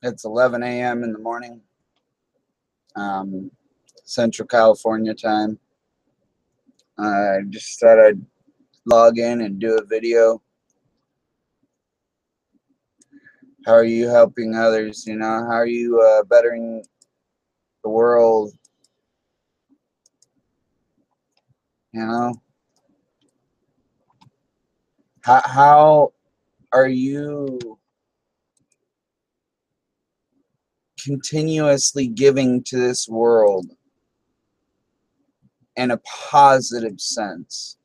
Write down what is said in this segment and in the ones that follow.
It's 11 a.m. in the morning, Central California time. I just thought I'd log in and do a video. How are you helping others? You know, how are you bettering the world? You know, how are you continuously giving to this world in a positive sense?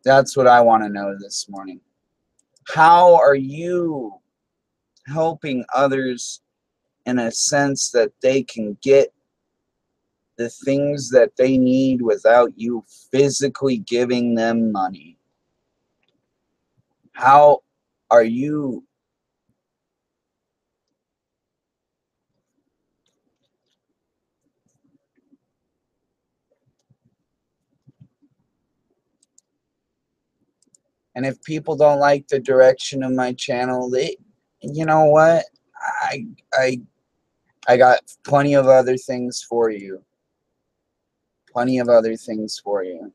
That's what I want to know this morning. How are you helping others in a sense that they can get the things that they need without you physically giving them money? How are you and if people don't like the direction of my channel, they, you know what, I I I got plenty of other things for you. Plenty of other things for you.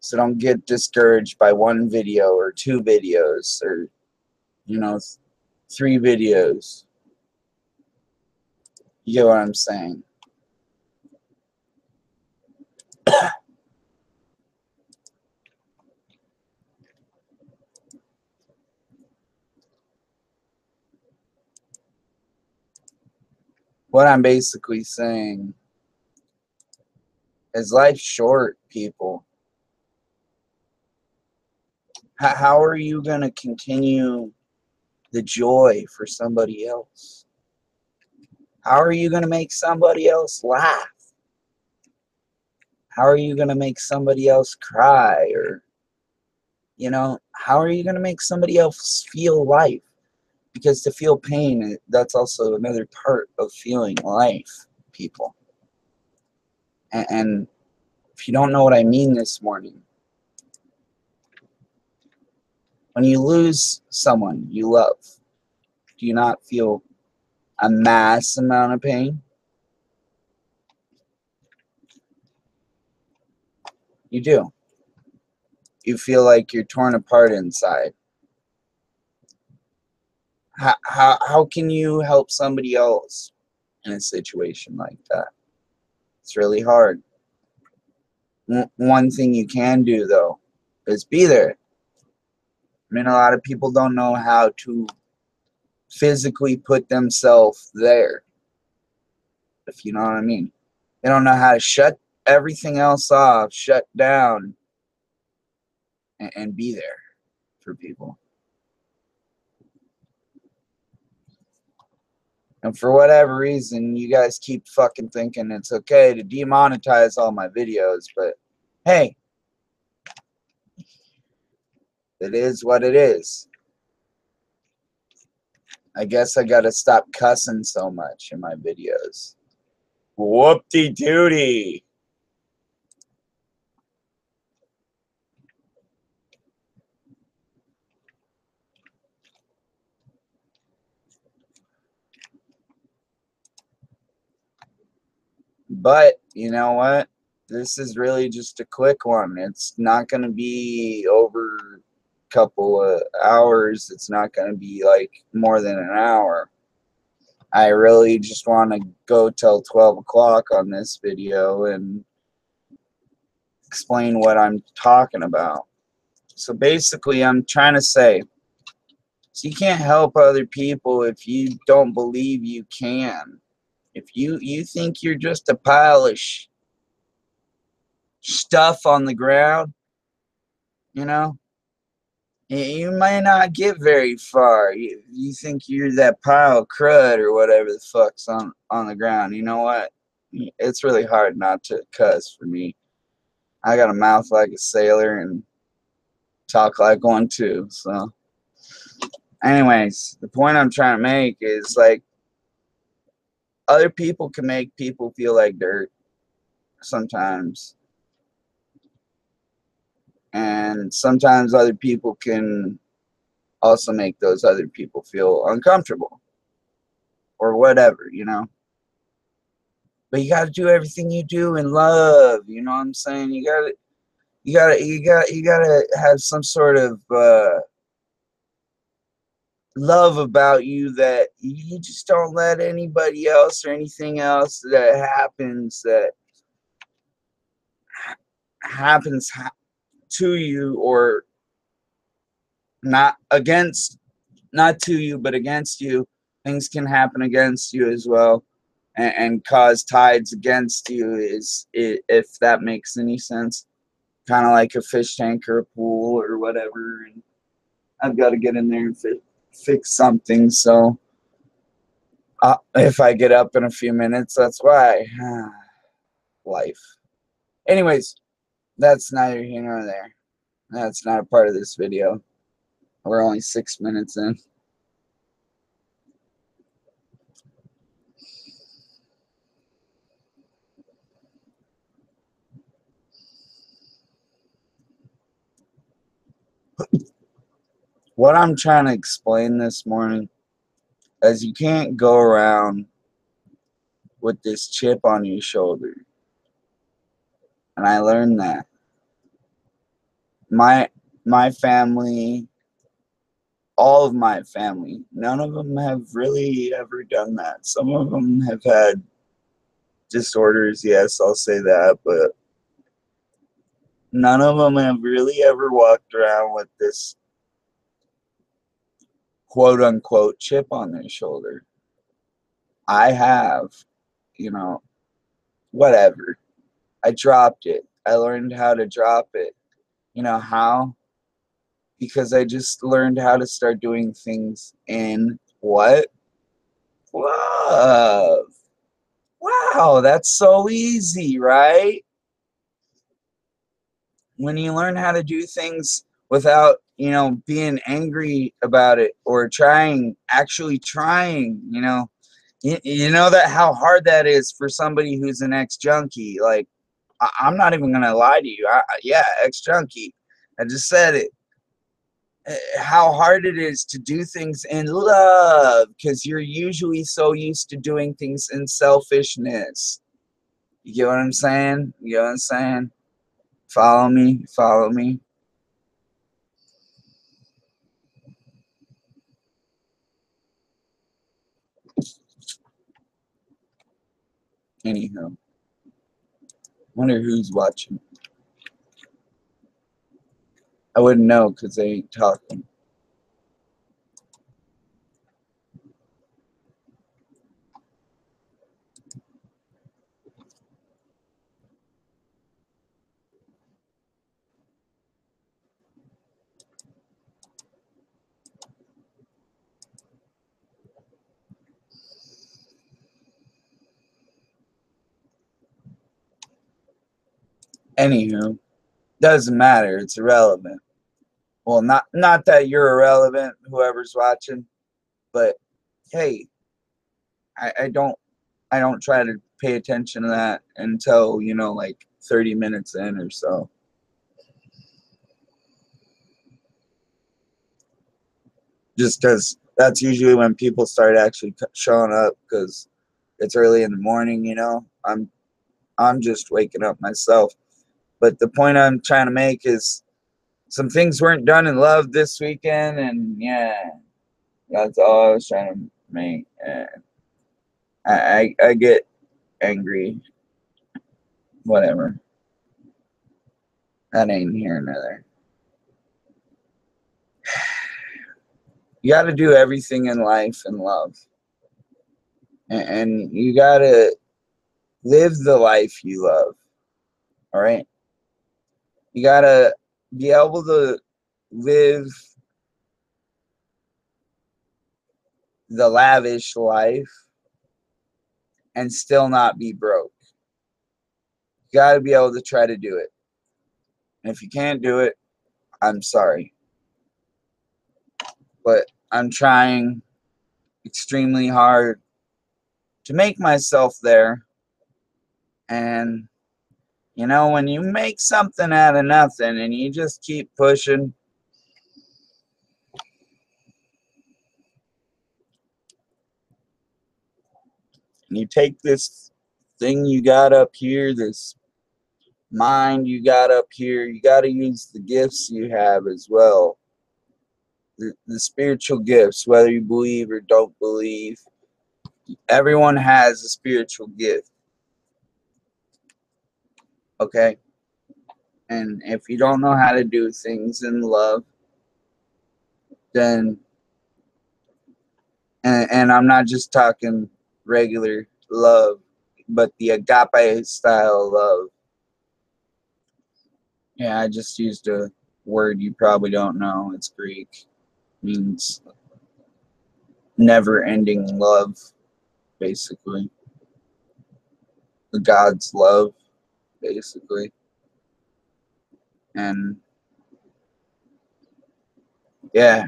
So don't get discouraged by one video or two videos or, you know, three videos. You get what I'm saying? What I'm basically saying is life's short, people. How are you going to continue the joy for somebody else? How are you going to make somebody else laugh? How are you going to make somebody else cry? Or, you know, how are you going to make somebody else feel life? Because to feel pain, that's also another part of feeling life, people. And if you don't know what I mean this morning, when you lose someone you love, do you not feel a mass amount of pain? You do. You feel like you're torn apart inside. How can you help somebody else in a situation like that? It's really hard. One thing you can do, though, is be there. I mean, a lot of people don't know how to physically put themselves there, if you know what I mean. They don't know how to shut everything else off, shut down, and be there for people. And for whatever reason, you guys keep fucking thinking it's okay to demonetize all my videos, but hey, it is what it is. I guess I gotta stop cussing so much in my videos. Whoop-de-doody. But, you know what? This is really just a quick one. It's not going to be over a couple of hours. It's not going to be like more than an hour. I really just want to go till 12 o'clock on this video and explain what I'm talking about. So basically, I'm trying to say, so you can't help other people if you don't believe you can. If you think you're just a pile of stuff on the ground, you know, you might not get very far. You think you're that pile of crud or whatever the fuck's on the ground. You know what? It's really hard not to cuss for me. I got a mouth like a sailor and talk like one too. So, anyways, the point I'm trying to make is like other people can make people feel like dirt sometimes. And sometimes other people can also make those other people feel uncomfortable or whatever, you know. But you got to do everything you do in love, you know what I'm saying? You gotta have some sort of love about you, that you just don't let anybody else or anything else that happens to you, or not against, not to you but against you. Things can happen against you as well, and cause tides against you, if that makes any sense. Kind of like a fish tank or a pool or whatever, and I've got to get in there and fix something. So if I get up in a few minutes, that's why. Life. Anyways, that's neither here nor there. That's not a part of this video. We're only 6 minutes in. What I'm trying to explain this morning is you can't go around with this chip on your shoulder. And I learned that. My family, all of my family, none of them have really ever done that. Some of them have had disorders, yes, I'll say that, but none of them have really ever walked around with this quote unquote chip on their shoulder. I have, you know, whatever. I dropped it. I learned how to drop it. You know how? Because I just learned how to start doing things in what? Love. Wow, that's so easy, right? When you learn how to do things without, you know, being angry about it, or actually trying, you know. You know that how hard that is for somebody who's an ex-junkie. Like, I'm not even gonna lie to you. Yeah, ex-junkie. I just said it. How hard it is to do things in love, because you're usually so used to doing things in selfishness. You get what I'm saying? You get what I'm saying? Follow me? Follow me? Anyhow, wonder who's watching. I wouldn't know because they ain't talking. Anywho, doesn't matter. It's irrelevant. Well, not that you're irrelevant, whoever's watching, but hey, I don't try to pay attention to that until, you know, like 30 minutes in or so. Just because that's usually when people start actually showing up, because it's early in the morning, you know. I'm just waking up myself. But the point I'm trying to make is some things weren't done in love this weekend, and yeah, that's all I was trying to make. And I get angry. Whatever. That ain't here nor there. You got to do everything in life in love, and you got to live the life you love. All right. You got to be able to live the lavish life and still not be broke. You got to be able to try to do it. And if you can't do it, I'm sorry. But I'm trying extremely hard to make myself there. And, you know, when you make something out of nothing and you just keep pushing, And you take this thing you got up here, this mind you got up here, you got to use the gifts you have as well. The spiritual gifts, whether you believe or don't believe, everyone has a spiritual gift. Okay? And if you don't know how to do things in love, then, and I'm not just talking regular love, but the agape style love. Yeah, I just used a word you probably don't know. It's Greek. It means never-ending love, basically. The God's love, basically. And yeah,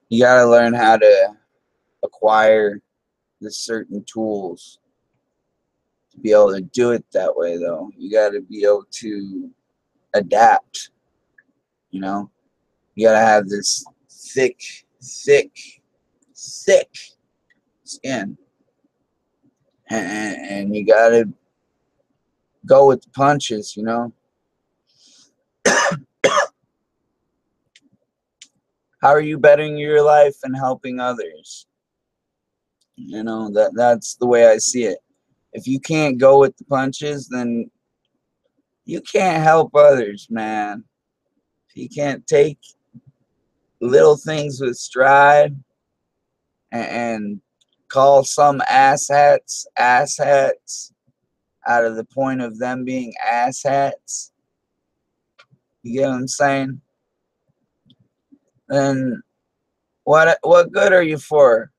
you gotta learn how to acquire the certain tools to be able to do it that way, though. You gotta be able to adapt, you know? You gotta have this thick, thick, thick skin. And you gotta go with the punches, you know? How are you bettering your life and helping others? You know, that's the way I see it. If you can't go with the punches, then you can't help others, man. If you can't take little things with stride and call some asshats out of the point of them being asshats, you get what I'm saying? Then what good are you for?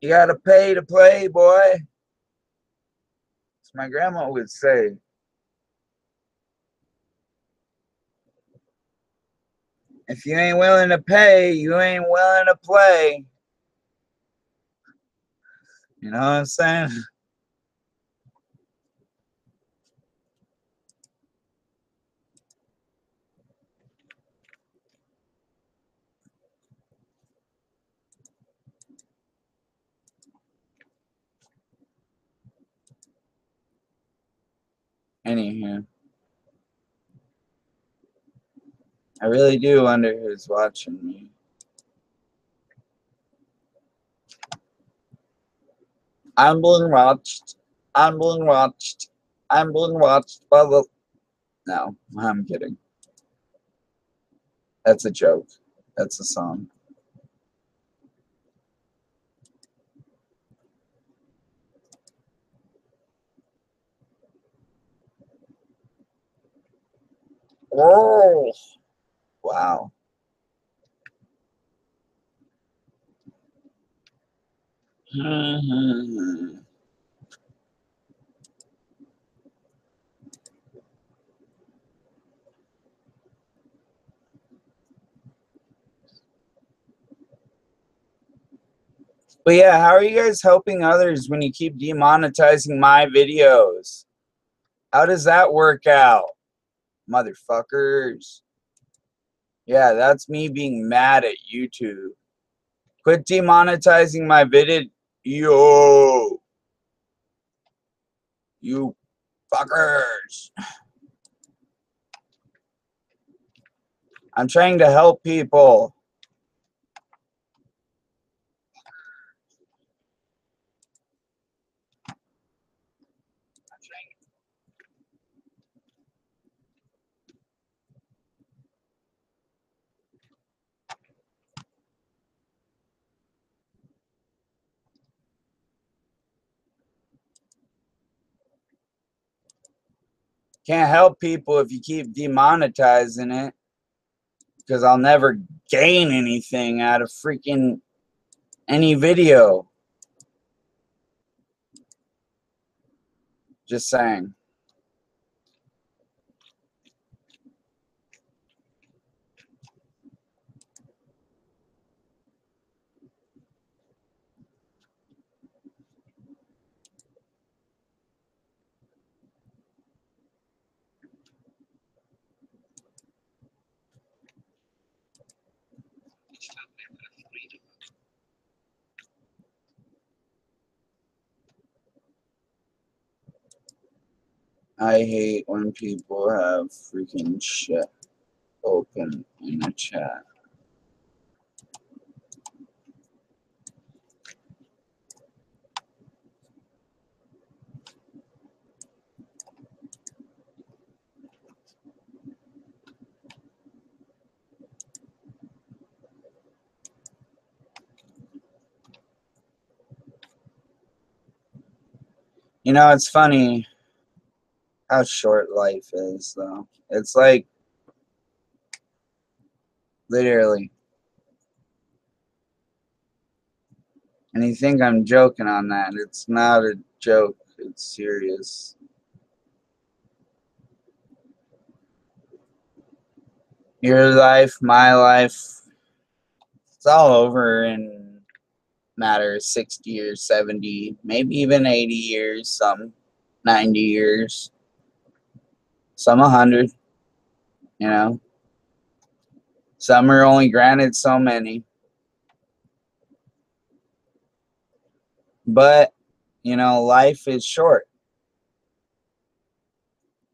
You gotta pay to play, boy. As my grandma would say. If you ain't willing to pay, you ain't willing to play. You know what I'm saying? Anywho, I really do wonder who's watching me. I'm being watched. I'm being watched. I'm being watched by the... No, I'm kidding. That's a joke. That's a song. Oh, wow. But yeah, how are you guys helping others when you keep demonetizing my videos? How does that work out, motherfuckers? Yeah, that's me being mad at YouTube. Quit demonetizing my video. Yo, you fuckers. I'm trying to help people. Can't help people if you keep demonetizing it, because I'll never gain anything out of freaking any video. Just saying. I hate when people have freaking shit open in a chat. You know, it's funny how short life is, though. It's like, literally. And you think I'm joking on that. It's not a joke. It's serious. Your life, my life, it's all over in a matter of 60 or 70, maybe even 80 years, some 90 years, some 100, you know. Some are only granted so many. But, you know, life is short.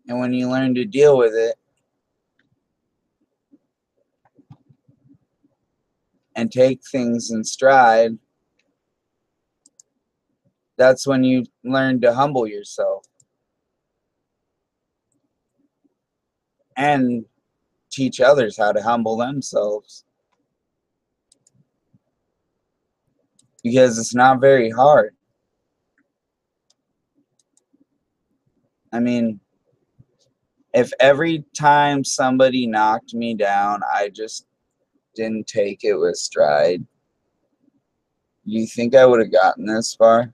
And when you learn to deal with it and take things in stride, that's when you learn to humble yourself and teach others how to humble themselves. Because it's not very hard. I mean, if every time somebody knocked me down, I just didn't take it with stride, do you think I would have gotten this far?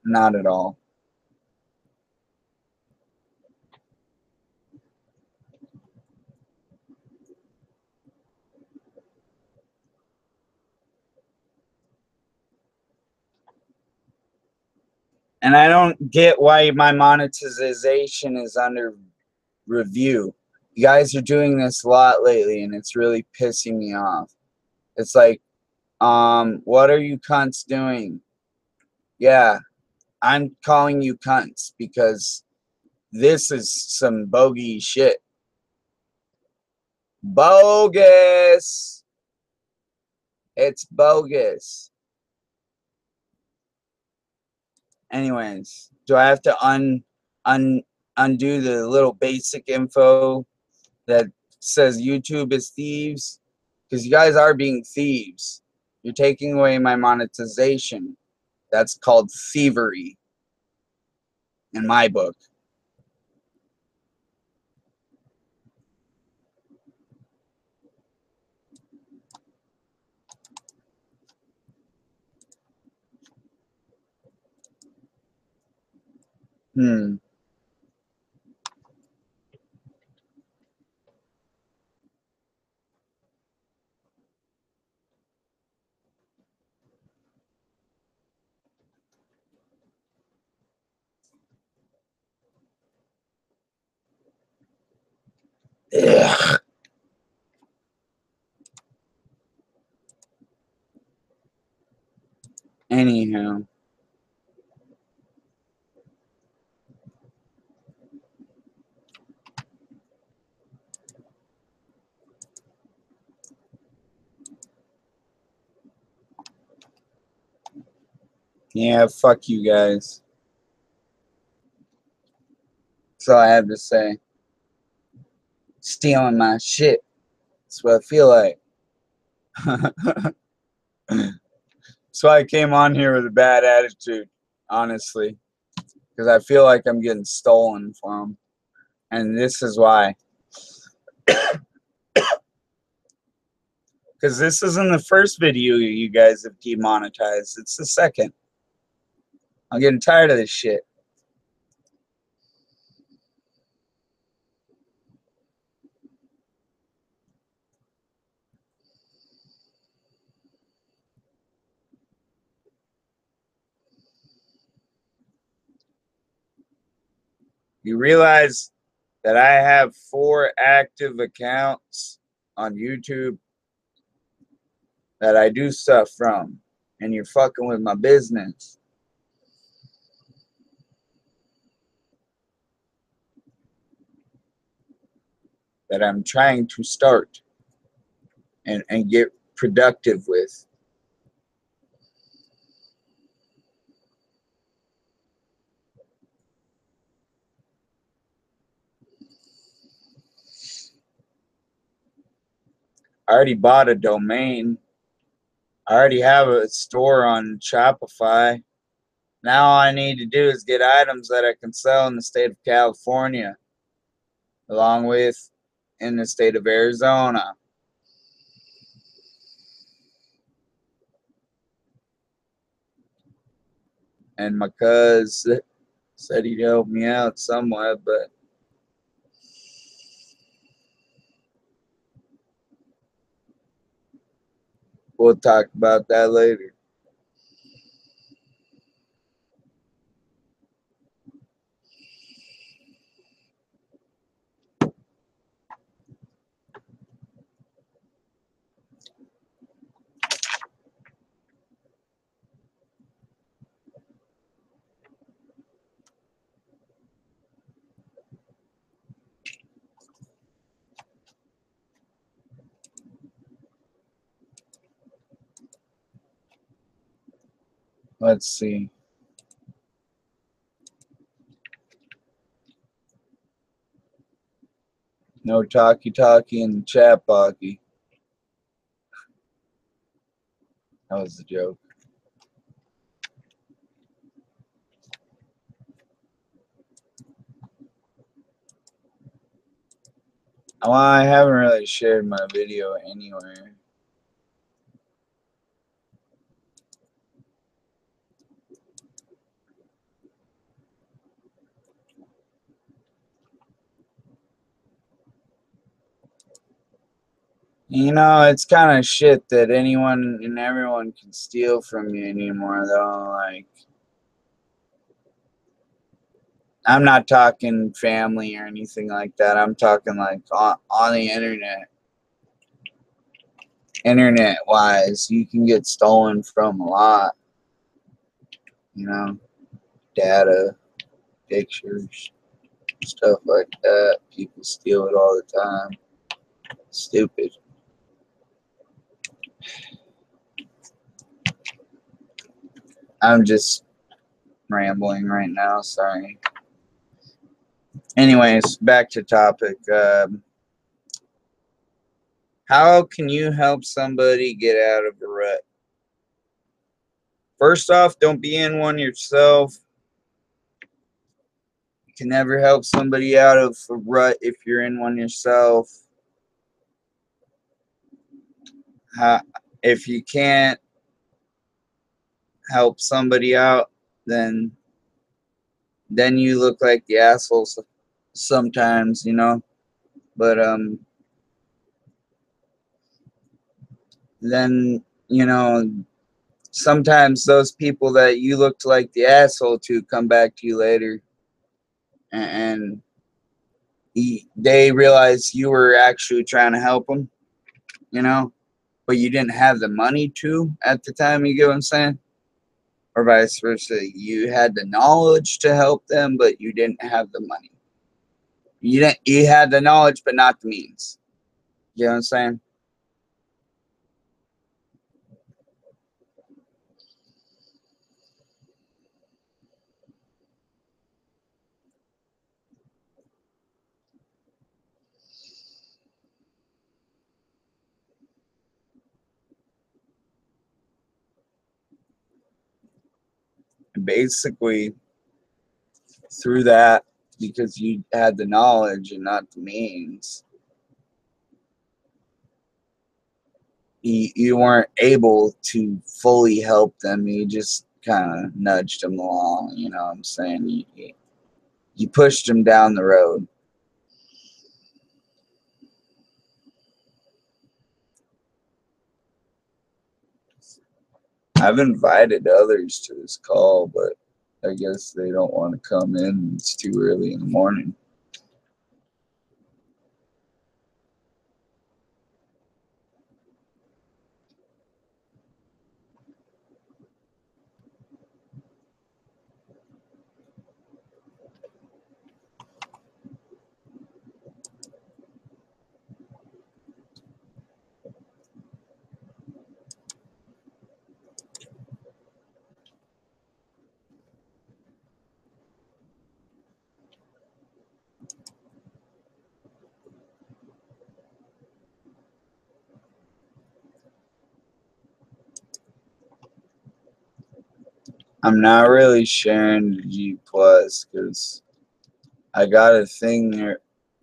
Not at all. And I don't get why my monetization is under review. You guys are doing this a lot lately, and it's really pissing me off. It's like, what are you cunts doing? Yeah, I'm calling you cunts because this is some bogey shit. Bogus. It's bogus. Anyways, do I have to undo the little basic info that says YouTube is thieves? Because you guys are being thieves. You're taking away my monetization. That's called thievery in my book. Hmm. Ugh. Anyhow. Yeah, fuck you guys. That's all I have to say. Stealing my shit. That's what I feel like. That's why I came on here with a bad attitude, honestly. Because I feel like I'm getting stolen from. And this is why. Because this isn't the first video you guys have demonetized. It's the second. I'm getting tired of this shit. You realize that I have 4 active accounts on YouTube that I do stuff from. and you're fucking with my business that I'm trying to start and get productive with. I already bought a domain. I already have a store on Shopify. Now all I need to do is get items that I can sell in the state of California, along with in the state of Arizona. And my cuz said he'd help me out somewhat, but we'll talk about that later. Let's see. No talkie in the chat pocky. That was the joke. Well, I haven't really shared my video anywhere. You know, it's kind of shit that anyone and everyone can steal from you anymore, though. Like, I'm not talking family or anything like that. I'm talking like on the internet. Internet wise, you can get stolen from a lot. You know, data, pictures, stuff like that. People steal it all the time. Stupid. I'm just rambling right now. Sorry. Anyways, back to topic. How can you help somebody get out of a rut? First off, don't be in one yourself. You can never help somebody out of a rut if you're in one yourself. If you can't help somebody out, then you look like the assholes sometimes, you know. But then you know, sometimes those people that you looked like the asshole to come back to you later, and they realize you were actually trying to help them, you know, but you didn't have the money to at the time. You get what I'm saying? Or vice versa. You had the knowledge to help them, but you didn't have the money. You had the knowledge, but not the means. You know what I'm saying? And basically, through that, because you had the knowledge and not the means, you weren't able to fully help them. You just kind of nudged them along. You know what I'm saying? You pushed them down the road. I've invited others to this call, but I guess they don't want to come in. It's too early in the morning. I'm not really sharing the G Plus because I got a thing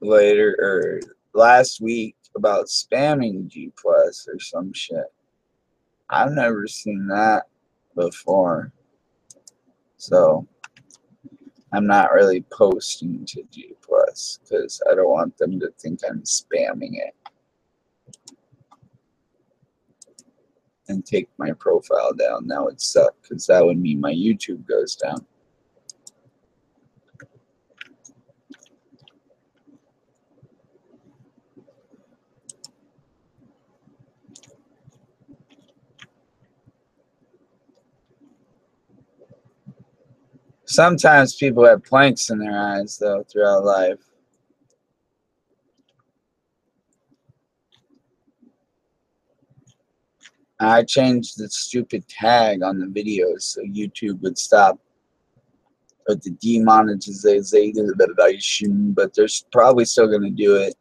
later or last week about spamming G Plus or some shit. I've never seen that before, so I'm not really posting to G Plus because I don't want them to think I'm spamming it and take my profile down. That would suck because that would mean my YouTube goes down. Sometimes people have planks in their eyes, though, throughout life. I changed the stupid tag on the videos so YouTube would stop with the demonetization, but they're probably still going to do it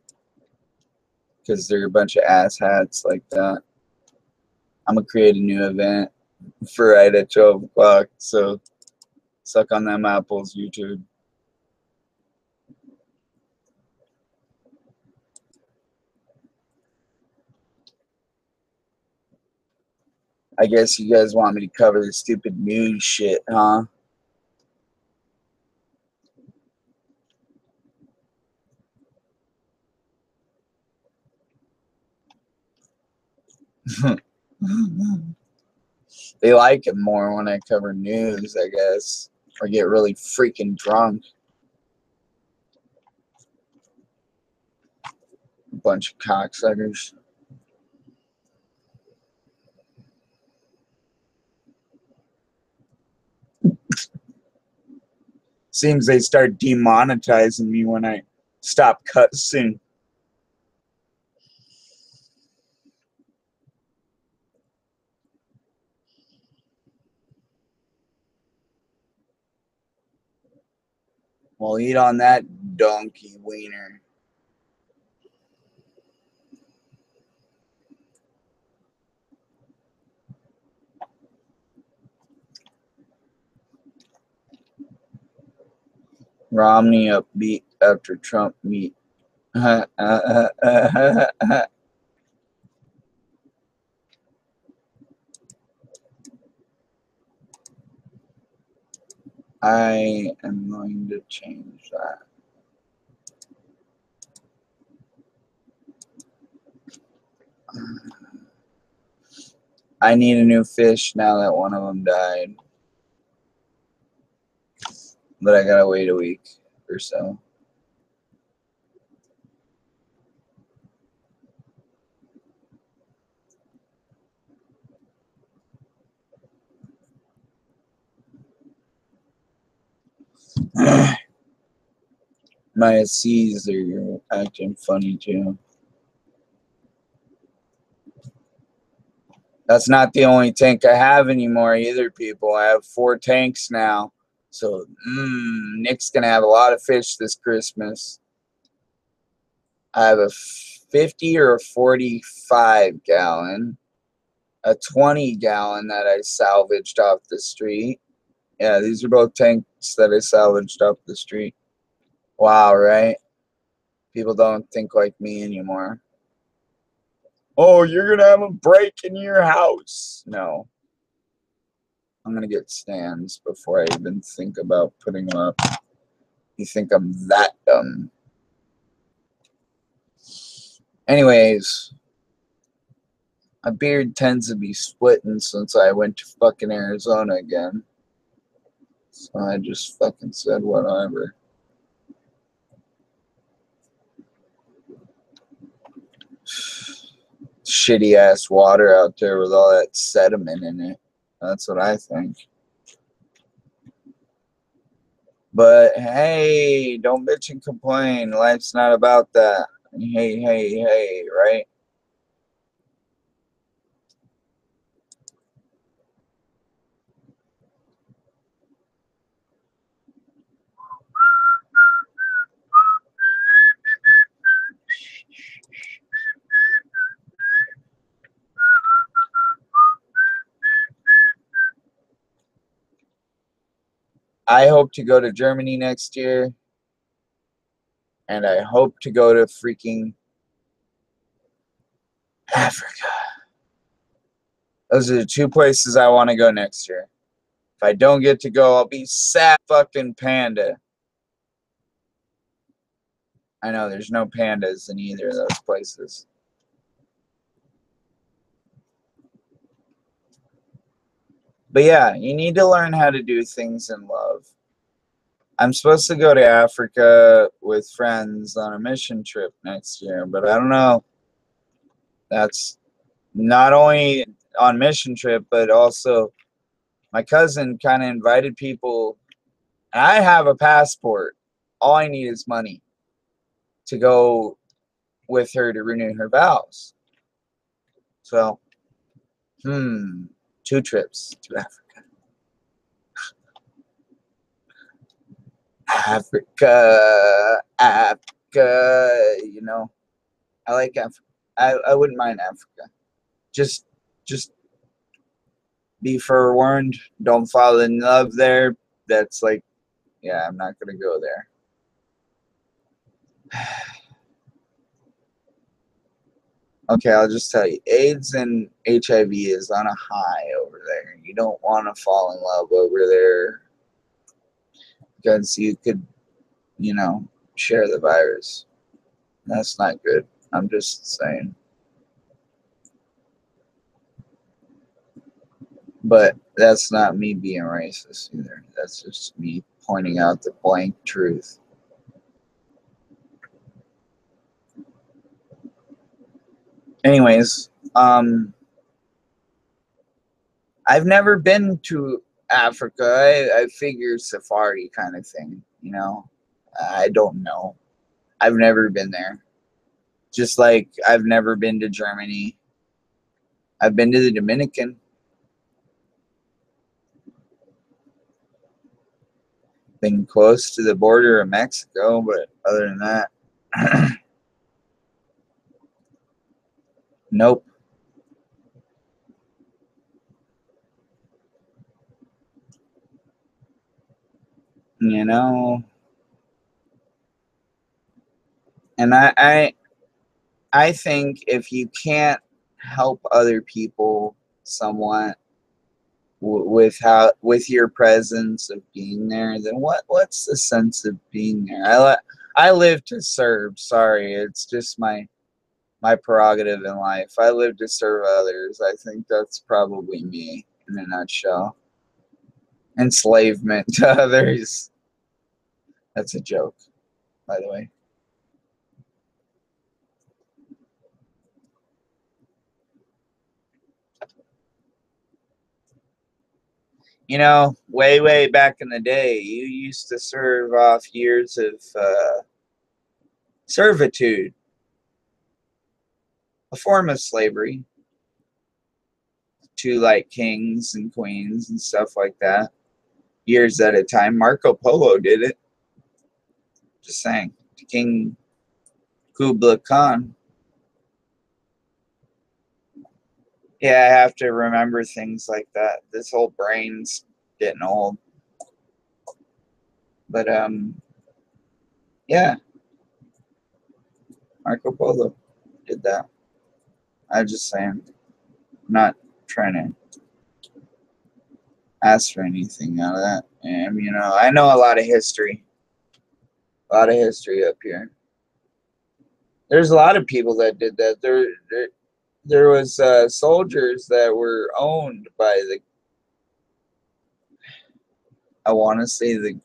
because they're a bunch of asshats like that. I'm going to create a new event for right at 12 o'clock, so suck on them apples, YouTube. I guess you guys want me to cover the stupid news shit, huh? They like it more when I cover news, I guess, or get really freaking drunk. A bunch of cocksuckers. Seems they start demonetizing me when I stop cussing. Well, eat on that donkey wiener. Romney upbeat after Trump meet. I am going to change that. I need a new fish now that one of them died. But I gotta wait a week or so. My C's are acting funny too. That's not the only tank I have anymore either, people. I have 4 tanks now. So, Nick's going to have a lot of fish this Christmas. I have a 50 or a 45 gallon, a 20 gallon that I salvaged off the street. Yeah, these are both tanks that I salvaged off the street. Wow, right? People don't think like me anymore. Oh, you're going to have a break in your house. No. I'm going to get stands before I even think about putting them up. You think I'm that dumb? Anyways, my beard tends to be splitting since I went to fucking Arizona again. So I just fucking said whatever. Shitty ass water out there with all that sediment in it. That's what I think. But hey, don't bitch and complain. Life's not about that. Hey, hey, hey, right? I hope to go to Germany next year. And I hope to go to freaking Africa. Those are the two places I want to go next year. If I don't get to go, I'll be sad fucking panda. I know there's no pandas in either of those places. But yeah, you need to learn how to do things in love. I'm supposed to go to Africa with friends on a mission trip next year, but I don't know. That's not only on mission trip, but also my cousin kind of invited people. I have a passport. All I need is money to go with her to renew her vows. So, 2 trips to Africa. Africa. You know, I like Africa. I wouldn't mind Africa. Just be forewarned. Don't fall in love there. That's like, yeah, I'm not gonna go there. Okay, I'll just tell you, AIDS and HIV is on a high over there. You don't want to fall in love over there because you could, you know, share the virus. That's not good. I'm just saying. But that's not me being racist either. That's just me pointing out the blank truth. Anyways, I've never been to Africa. I figure safari kind of thing, you know. I don't know. I've never been there. Just like I've never been to Germany. I've been to the Dominican. Been close to the border of Mexico, but other than that, nope. You know, and I think if you can't help other people somewhat with your presence of being there, then what's the sense of being there? I live to serve. Sorry, it's just my prerogative in life. I live to serve others. I think that's probably me in a nutshell. Enslavement to others. That's a joke, by the way. You know, way back in the day, you used to serve off years of servitude, a form of slavery, to like kings and queens and stuff like that, years at a time. Marco Polo did it. Just saying. To King Kublai Khan. Yeah, I have to remember things like that. This whole brain's getting old. But yeah, Marco Polo did that. I'm just saying. I'm not trying to ask for anything out of that. And you know, I know a lot of history. A lot of history up here. There's a lot of people that did that. There was soldiers that were owned by the, I want to say the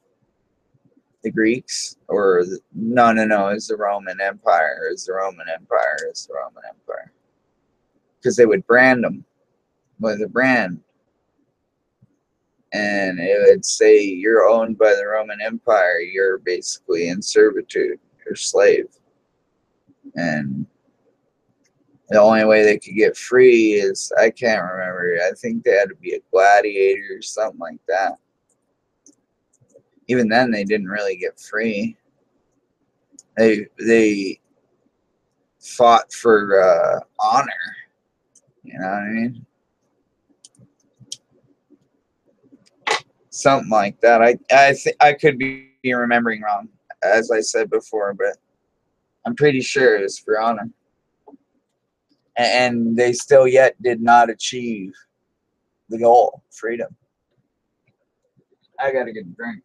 Greeks, or no, it's the Roman Empire. It's the Roman Empire. It's the Roman Empire. Because they would brand them with a brand, and it would say you're owned by the Roman Empire. You're basically in servitude. You're a slave, and the only way they could get free is, I can't remember. I think they had to be a gladiator or something like that. Even then, they didn't really get free. They fought for honor. You know what I mean? Something like that. I could be remembering wrong, as I said before, but I'm pretty sure it's for honor. And they still yet did not achieve the goal, freedom. I gotta get a drink.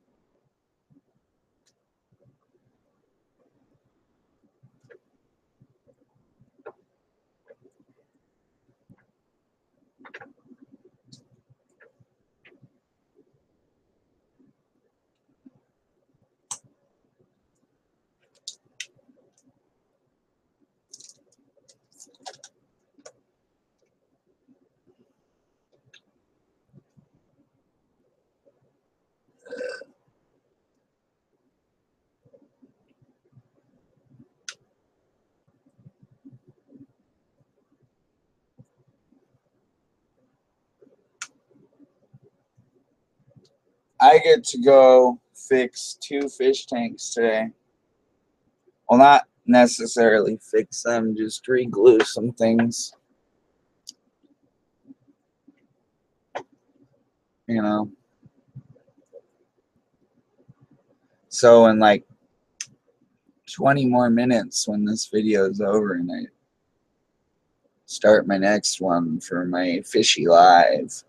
I get to go fix 2 fish tanks today. Well, not necessarily fix them, just re-glue some things. You know. So in like 20 more minutes when this video is over and I start my next one for my Fishy Live.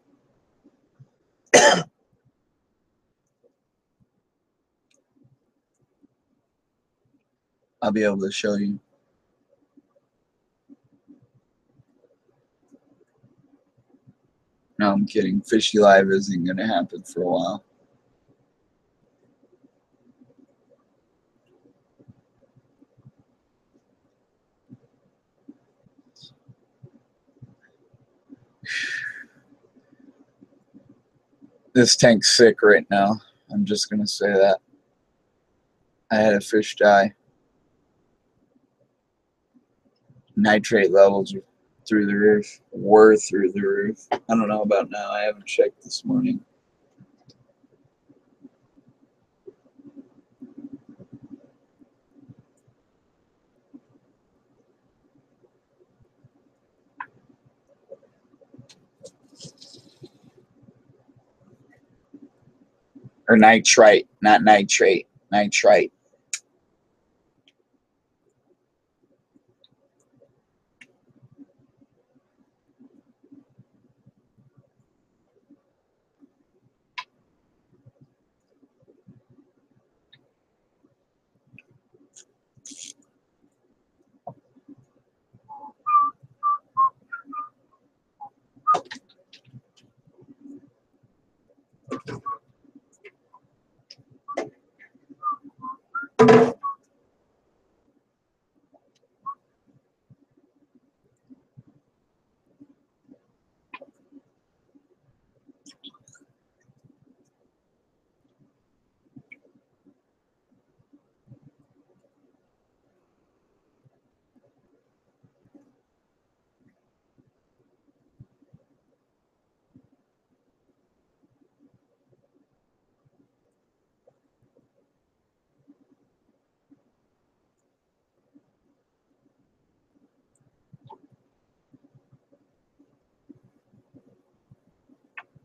I'll be able to show you. No, I'm kidding. Fishy Live isn't going to happen for a while. This tank's sick right now. I'm just going to say that. I had a fish die. Nitrate levels are through the roof. Were through the roof. I don't know about now. I haven't checked this morning. Or nitrite, not nitrate. Nitrite.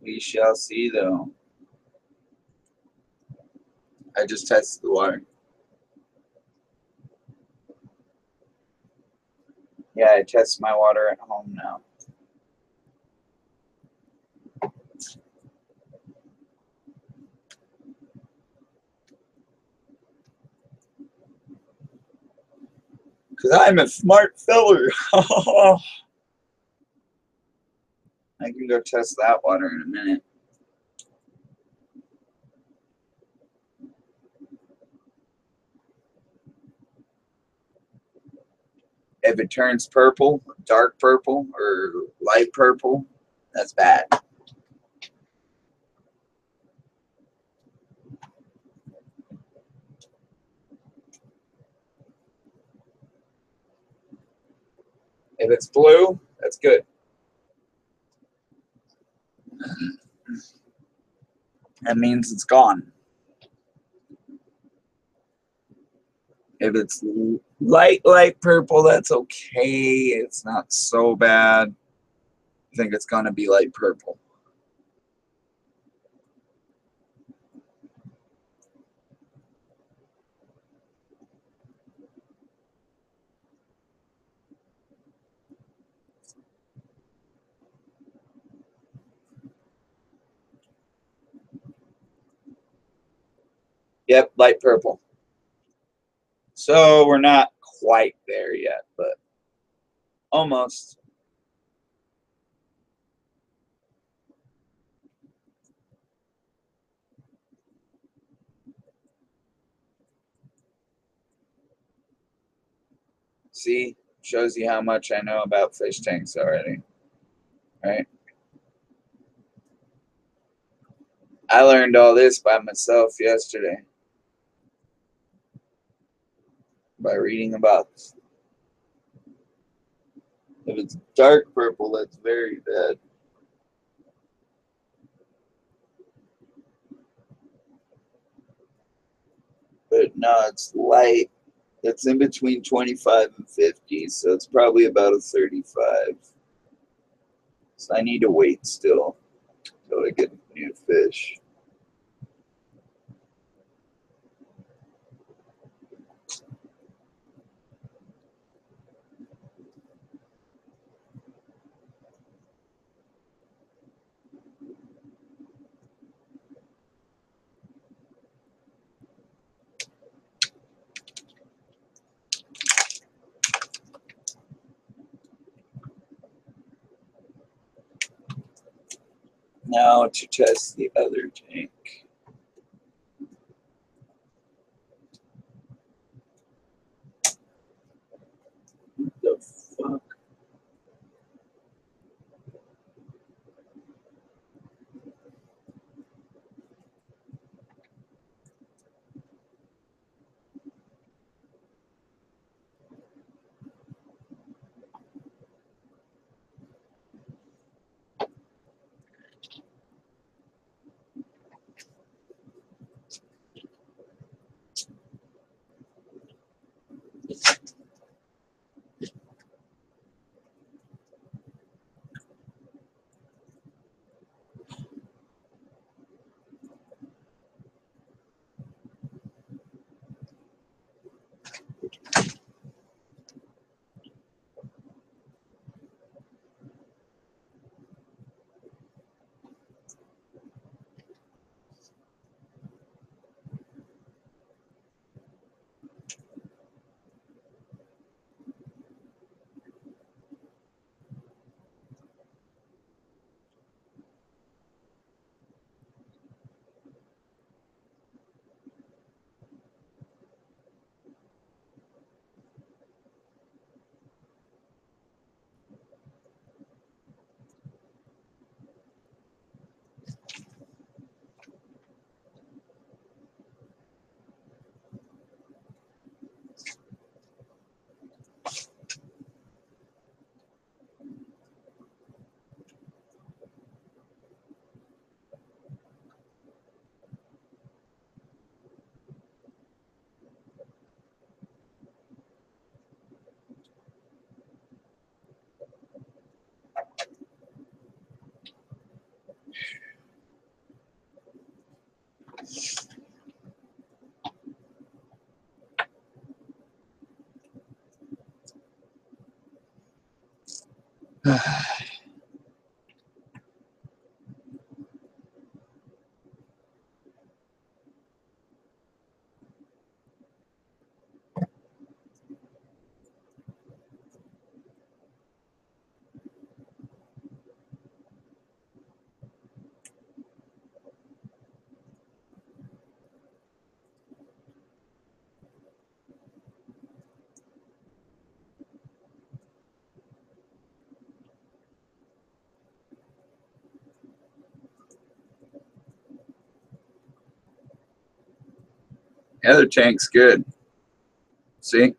We shall see, though. I just tested the water. Yeah, I test my water at home now. Because I'm a smart feller. I can go test that water in a minute. If it turns purple, dark purple, or light purple, that's bad. If it's blue, that's good. That means it's gone. If it's light purple, that's okay. It's not so bad. I think it's going to be light purple. Yep, light purple. So we're not quite there yet, but almost. See, shows you how much I know about fish tanks already, right? I learned all this by myself yesterday by reading about this. If it's dark purple, that's very bad. But no, it's light. It's in between 25 and 50, so it's probably about a 35. So I need to wait still until I get new fish. Now to test the other tank. What the fuck? The other tank's good. See?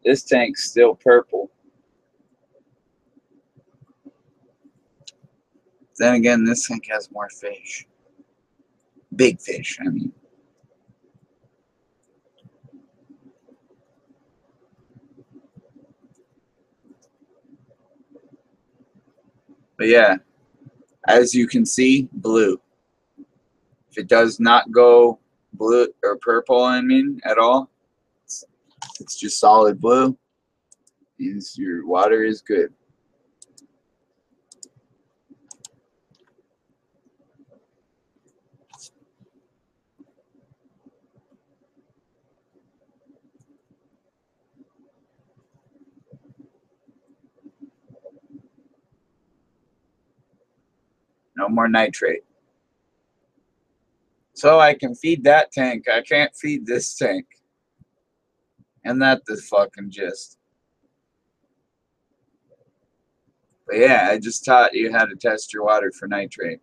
This tank's still purple. Then again, this tank has more fish. Big fish, I mean. But yeah, as you can see, blue. If it does not go blue or purple, I mean, at all, it's just solid blue. Means your water is good. No more nitrate. So I can feed that tank. I can't feed this tank. And that's the fucking gist. But yeah, I just taught you how to test your water for nitrate.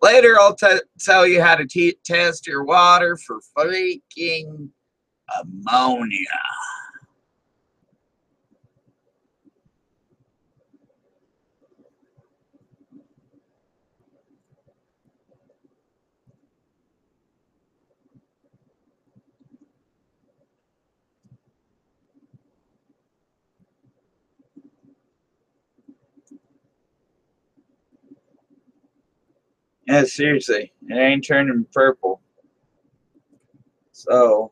Later, I'll tell you how to test your water for freaking ammonia. Yeah, seriously, it ain't turning purple. So,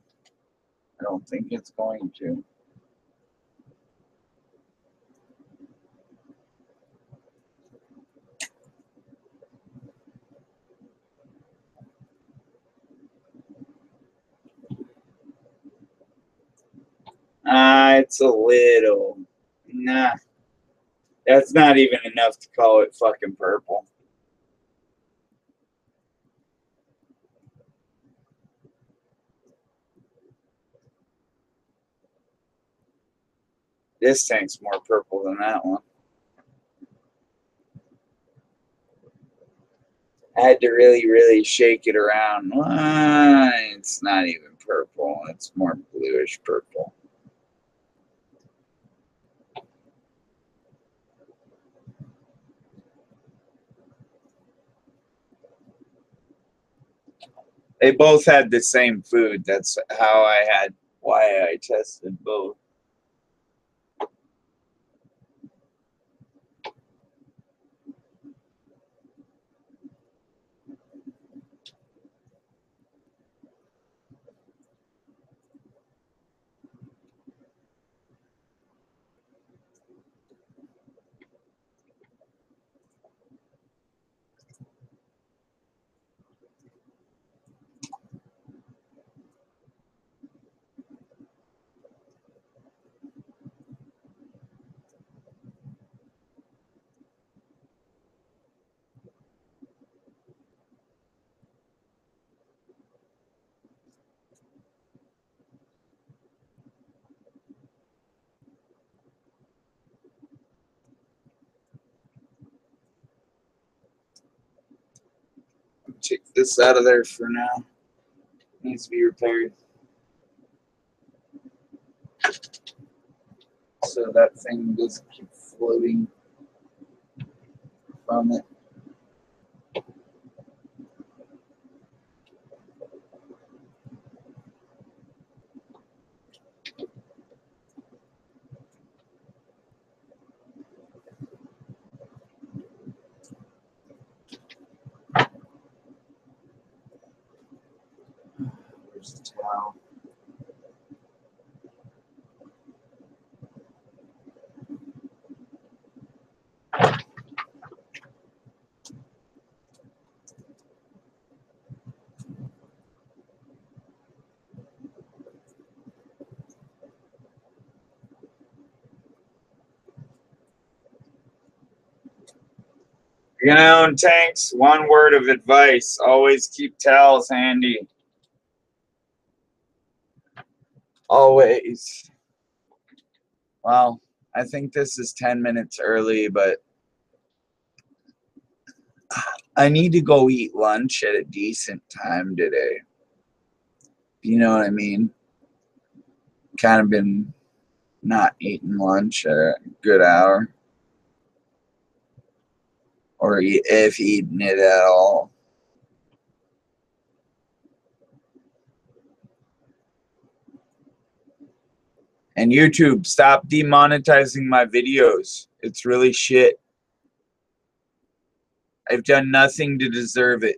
I don't think it's going to. It's a little. Nah, that's not even enough to call it fucking purple. This tank's more purple than that one. I had to really, really shake it around. It's not even purple. It's more bluish purple. They both had the same food. That's why I tested both. Check this out of there for now. Needs to be repaired. So that thing doesn't keep floating from it. Where's the towel? You're gonna own tanks. One word of advice: always keep towels handy. Always. Well, I think this is 10 minutes early, but I need to go eat lunch at a decent time today. You know what I mean? Kind of been not eating lunch at a good hour, or if eating it at all. And YouTube, stop demonetizing my videos. It's really shit. I've done nothing to deserve it.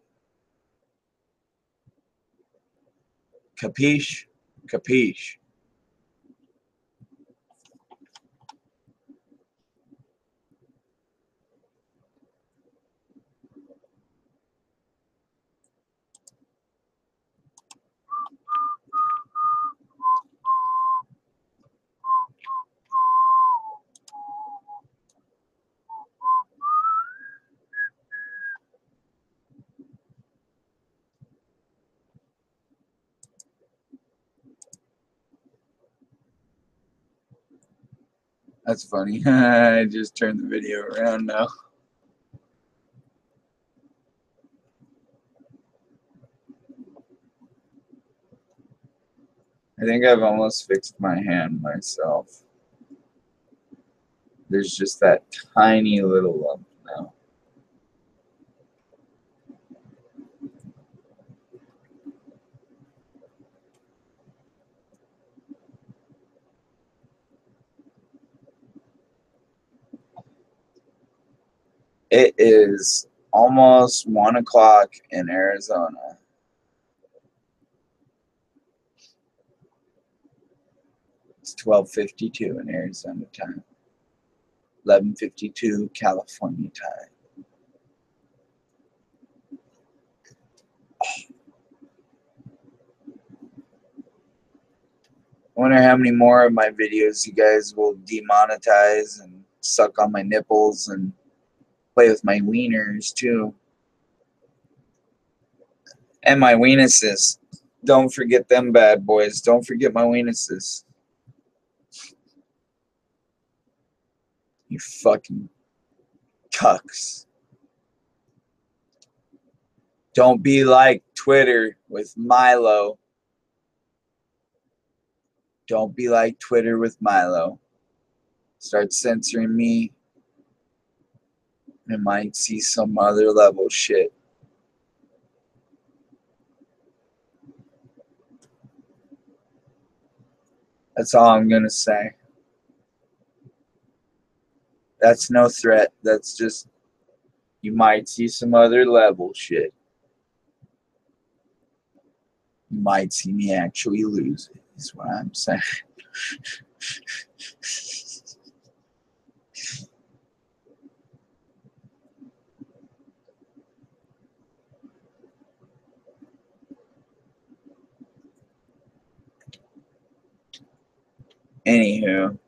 Capiche? Capiche. That's funny. I just turned the video around now. I think I've almost fixed my hand myself. There's just that tiny little lump now. It is almost 1 o'clock in Arizona. It's 12:52 in Arizona time. 11:52 California time. I wonder how many more of my videos you guys will demonetize and suck on my nipples and play with my wieners too. And my weenuses. Don't forget them bad boys. Don't forget my weenuses. You fucking cucks. Don't be like Twitter with Milo. Don't be like Twitter with Milo. Start censoring me. And might see some other level shit. That's all I'm gonna say. That's no threat. That's just, you might see some other level shit. You might see me actually lose it, is what I'm saying. Anywho,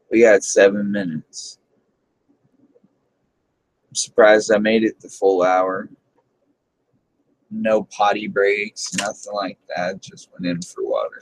we got 7 minutes. I'm surprised I made it the full hour. No potty breaks, nothing like that. Just went in for water.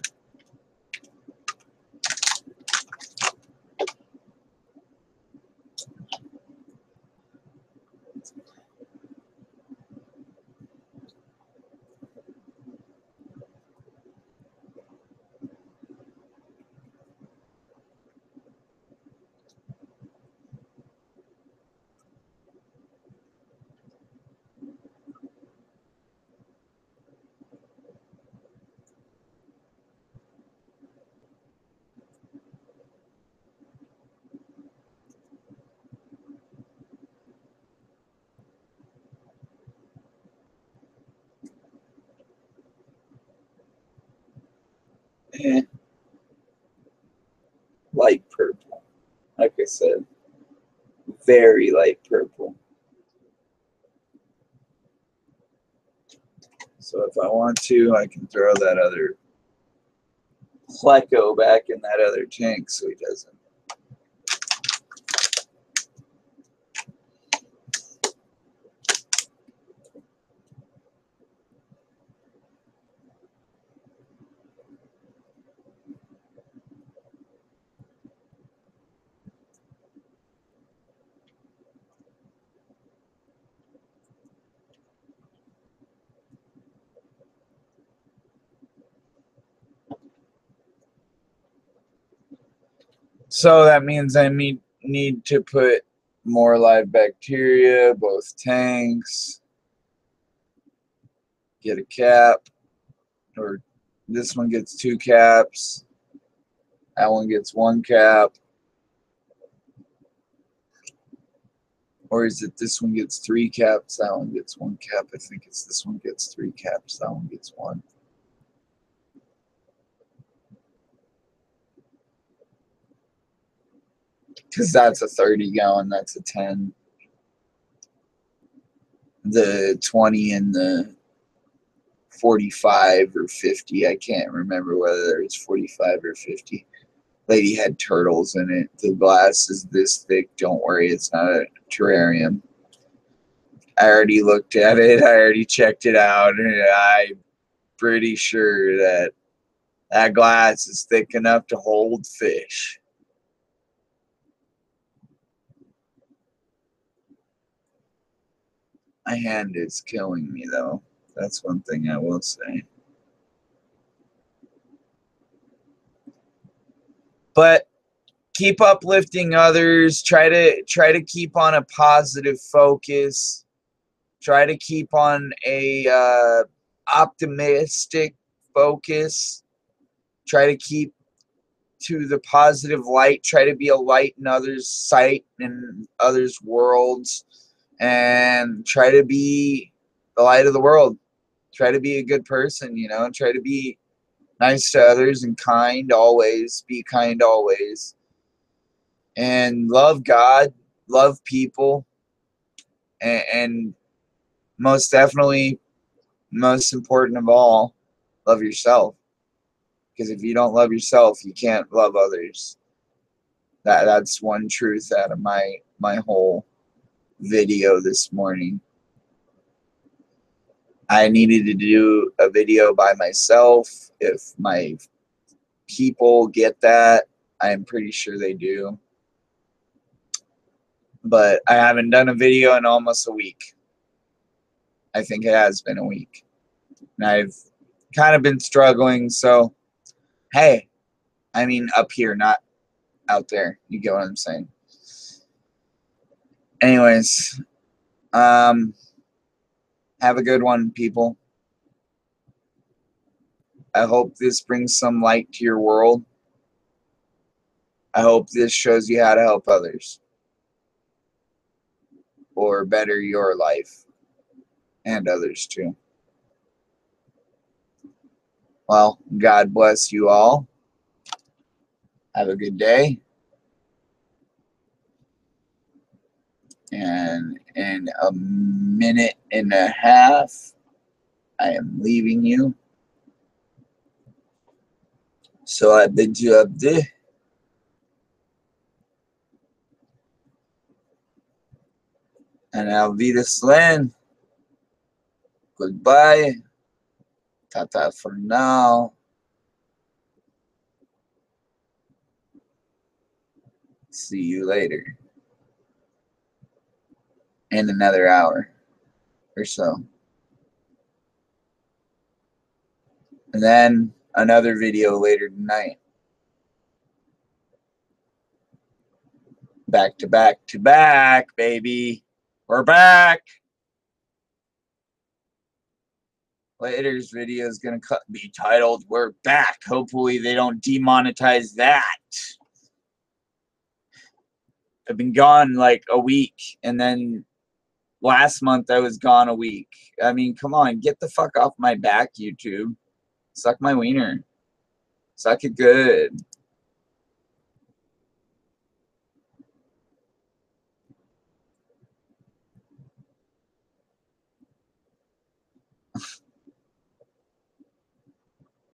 Eh, light purple. Like I said, very light purple. So if I want to, I can throw that other Pleco back in that other tank so he doesn't. So that means I need to put more live bacteria, both tanks, get a cap, or this one gets 2 caps, that one gets 1 cap, or is it this one gets 3 caps, that one gets 1 cap? I think it's this one gets 3 caps, that one gets 1. Because that's a 30 gallon, that's a 10. The 20 and the 45 or 50, I can't remember whether it's 45 or 50. Lady had turtles in it. The glass is this thick. Don't worry, it's not a terrarium. I already looked at it. I already checked it out. And I'm pretty sure that That glass is thick enough to hold fish. My hand is killing me, though. That's one thing I will say. But keep uplifting others. Try to keep on a positive focus. Try to keep on a optimistic focus. Try to keep to the positive light. Try to be a light in others' sight and others' worlds. And try to be the light of the world. Try to be a good person, you know. Try to be nice to others and kind always. Be kind always. And love God. Love people. And most definitely, most important of all, love yourself. Because if you don't love yourself, you can't love others. That's one truth out of my whole video this morning. I needed to do a video by myself. If my people get that, I'm pretty sure they do. But I haven't done a video in almost a week. I think it has been a week. And I've kind of been struggling, so hey, I mean up here, not out there. You get what I'm saying? Anyways, have a good one, people. I hope this brings some light to your world. I hope this shows you how to help others or better your life and others too. Well, God bless you all. Have a good day. And in a minute and a half, I am leaving you. So I bid you adieu. And I'll be the slan. Goodbye. Tata for now. See you later. In another hour or so. And then another video later tonight. Back to back to back, baby. We're back. Later's video is going to be titled, We're Back. Hopefully they don't demonetize that. I've been gone like a week, and then last month I was gone a week. I mean, come on, get the fuck off my back, YouTube. Suck my wiener. Suck it good.